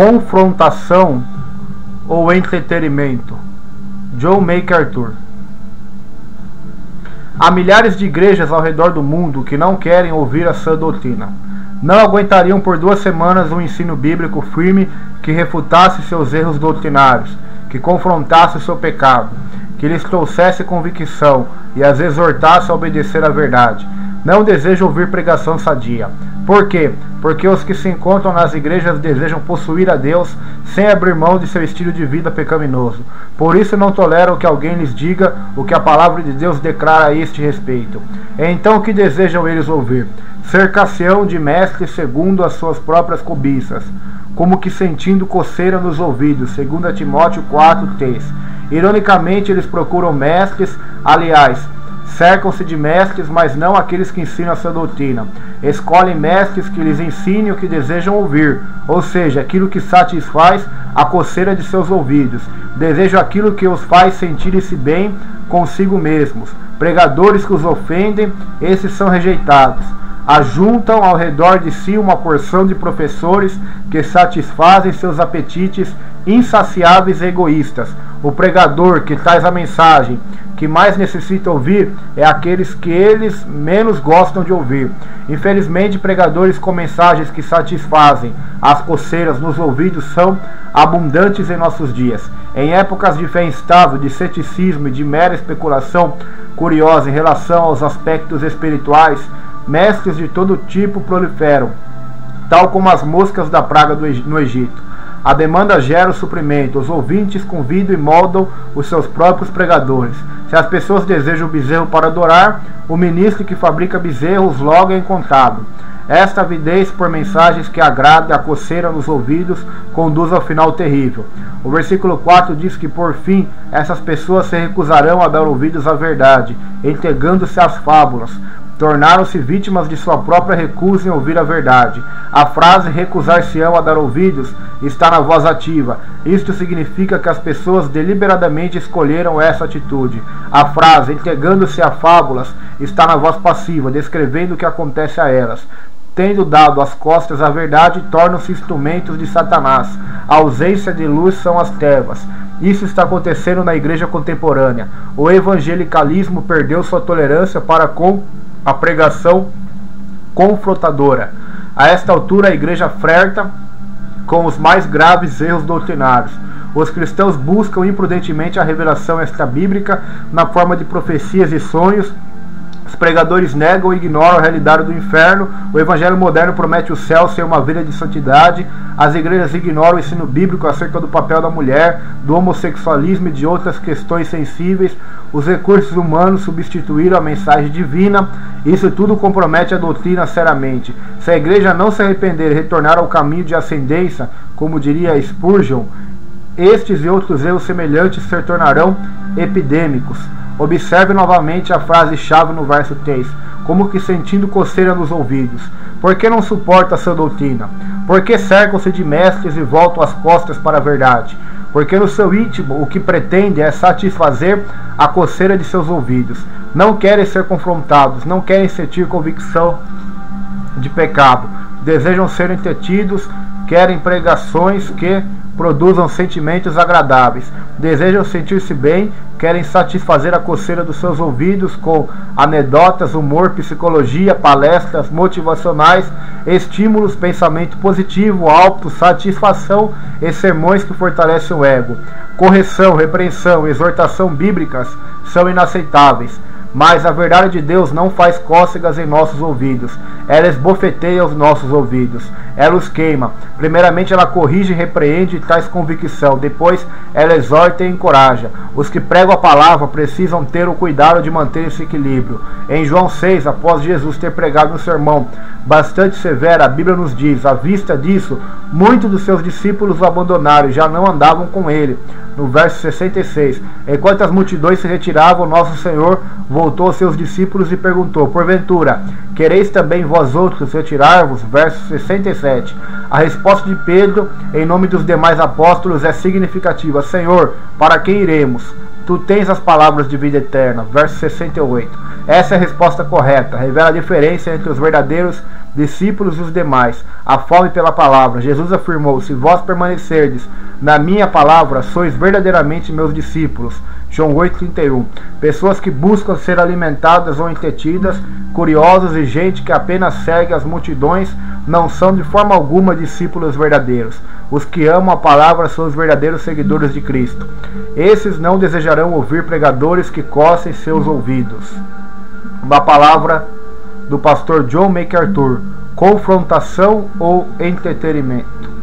confrontação ou entretenimento? John MacArthur. Há milhares de igrejas ao redor do mundo que não querem ouvir a sã doutrina. Não aguentariam por 2 semanas um ensino bíblico firme que refutasse seus erros doutrinários, que confrontasse o seu pecado, que lhes trouxesse convicção e as exortasse a obedecer à verdade. Não desejam ouvir pregação sadia. Por quê? Porque os que se encontram nas igrejas desejam possuir a Deus sem abrir mão de seu estilo de vida pecaminoso. Por isso não toleram que alguém lhes diga o que a palavra de Deus declara a este respeito. Então o que desejam eles ouvir? Cercação de mestres segundo as suas próprias cobiças, como que sentindo coceira nos ouvidos, segundo Timóteo 4:3. Ironicamente, eles procuram mestres, aliás, cercam-se de mestres, mas não aqueles que ensinam a sua doutrina. Escolhem mestres que lhes ensinem o que desejam ouvir, ou seja, aquilo que satisfaz a coceira de seus ouvidos. Desejam aquilo que os faz sentirem-se bem consigo mesmos. Pregadores que os ofendem, esses são rejeitados. Ajuntam ao redor de si uma porção de professores que satisfazem seus apetites insaciáveis e egoístas. O pregador que traz a mensagem que mais necessita ouvir é aqueles que eles menos gostam de ouvir. Infelizmente, pregadores com mensagens que satisfazem as coceiras nos ouvidos são abundantes em nossos dias. Em épocas de fé instável, de ceticismo e de mera especulação curiosa em relação aos aspectos espirituais, mestres de todo tipo proliferam, tal como as moscas da praga no Egito. A demanda gera o suprimento, os ouvintes convidam e moldam os seus próprios pregadores. Se as pessoas desejam o bezerro para adorar, o ministro que fabrica bezerros logo é encontrado. Esta avidez por mensagens que agradam a coceira nos ouvidos conduz ao final terrível. O versículo 4 diz que por fim essas pessoas se recusarão a dar ouvidos à verdade, entregando-se às fábulas. Tornaram-se vítimas de sua própria recusa em ouvir a verdade. A frase recusar-se-ão a dar ouvidos está na voz ativa. Isto significa que as pessoas deliberadamente escolheram essa atitude. A frase entregando-se a fábulas está na voz passiva, descrevendo o que acontece a elas. Tendo dado as costas à verdade, tornam-se instrumentos de Satanás. A ausência de luz são as trevas. Isso está acontecendo na igreja contemporânea. O evangelicalismo perdeu sua tolerância para com a pregação confrontadora. A esta altura a igreja flerta com os mais graves erros doutrinários. Os cristãos buscam imprudentemente a revelação extrabíblica na forma de profecias e sonhos. Os pregadores negam e ignoram a realidade do inferno. O evangelho moderno promete o céu sem uma vida de santidade. As igrejas ignoram o ensino bíblico acerca do papel da mulher, do homossexualismo e de outras questões sensíveis. Os recursos humanos substituíram a mensagem divina. Isso tudo compromete a doutrina seriamente. Se a igreja não se arrepender e retornar ao caminho de ascendência, como diria Spurgeon, estes e outros erros semelhantes se tornarão epidêmicos. Observe novamente a frase-chave no verso 3, como que sentindo coceira nos ouvidos. Por que não suporta a sua doutrina? Por que cercam-se de mestres e voltam as costas para a verdade? Porque no seu íntimo o que pretende é satisfazer a coceira de seus ouvidos. Não querem ser confrontados, não querem sentir convicção de pecado. Desejam ser entretidos, querem pregações que produzam sentimentos agradáveis. Desejam sentir-se bem, querem satisfazer a coceira dos seus ouvidos com anedotas, humor, psicologia, palestras motivacionais, estímulos, pensamento positivo, autossatisfação e sermões que fortalecem o ego. Correção, repreensão, exortação bíblicas são inaceitáveis. Mas a verdade de Deus não faz cócegas em nossos ouvidos. Ela esbofeteia os nossos ouvidos. Ela os queima. Primeiramente ela corrige e repreende e traz convicção. Depois ela exorta e encoraja. Os que pregam a palavra precisam ter o cuidado de manter esse equilíbrio. Em João 6, após Jesus ter pregado um sermão bastante severo, a Bíblia nos diz: à vista disso, muitos dos seus discípulos o abandonaram e já não andavam com ele. No verso 66, enquanto as multidões se retiravam, nosso Senhor voltou aos seus discípulos e perguntou: porventura, quereis também vós outros retirar-vos? Verso 67. A resposta de Pedro, em nome dos demais apóstolos, é significativa: Senhor, para quem iremos? Tu tens as palavras de vida eterna. Verso 68. Essa é a resposta correta. Revela a diferença entre os verdadeiros discípulos e os demais. A fome pela palavra. Jesus afirmou: se vós permanecerdes na minha palavra, sois verdadeiramente meus discípulos. João 8,31. Pessoas que buscam ser alimentadas ou entretidas, curiosos e gente que apenas segue as multidões, não são de forma alguma discípulos verdadeiros. Os que amam a palavra são os verdadeiros seguidores de Cristo. Esses não desejarão ouvir pregadores que coçem seus ouvidos. Uma palavra do pastor John MacArthur: confrontação ou entretenimento?